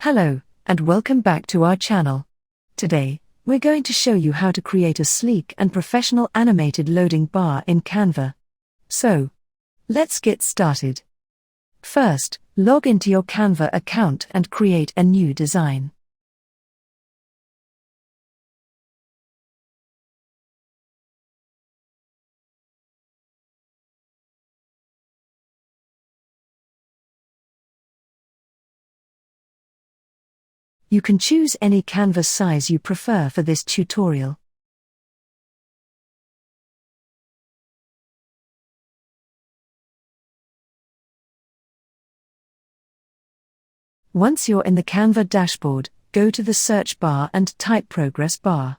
Hello, and welcome back to our channel. Today, we're going to show you how to create a sleek and professional animated loading bar in Canva. So, let's get started. First, log into your Canva account and create a new design. You can choose any canvas size you prefer for this tutorial. Once you're in the Canva dashboard, go to the search bar and type progress bar.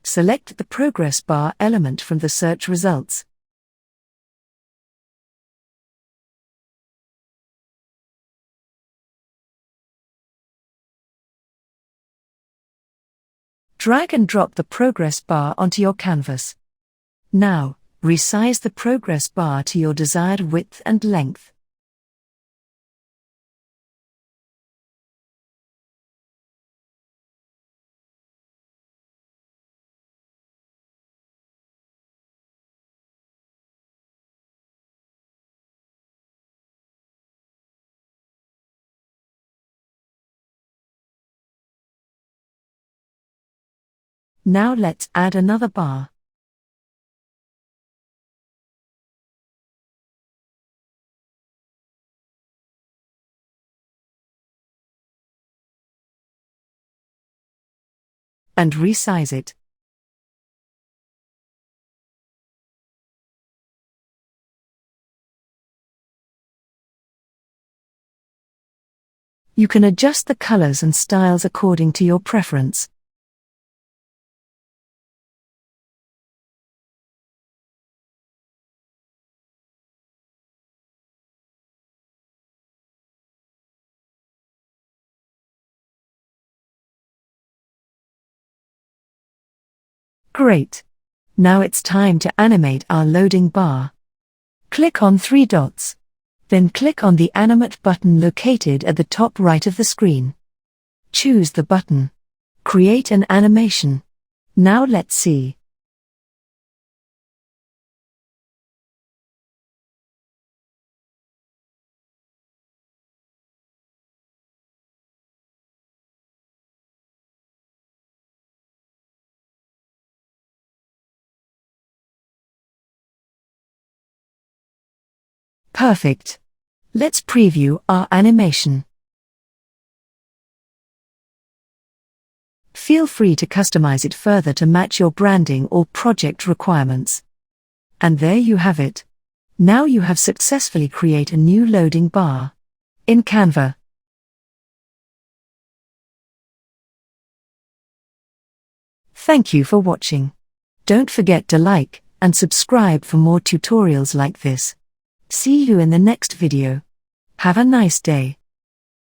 Select the progress bar element from the search results. Drag and drop the progress bar onto your canvas. Now, resize the progress bar to your desired width and length. Now let's add another bar. And resize it. You can adjust the colors and styles according to your preference. Great! Now it's time to animate our loading bar. Click on three dots. Then click on the Animate button located at the top right of the screen. Choose the button. Create an animation. Now let's see. Perfect. Let's preview our animation. Feel free to customize it further to match your branding or project requirements. And there you have it. Now you have successfully created a new loading bar in Canva. Thank you for watching. Don't forget to like and subscribe for more tutorials like this. See you in the next video. Have a nice day.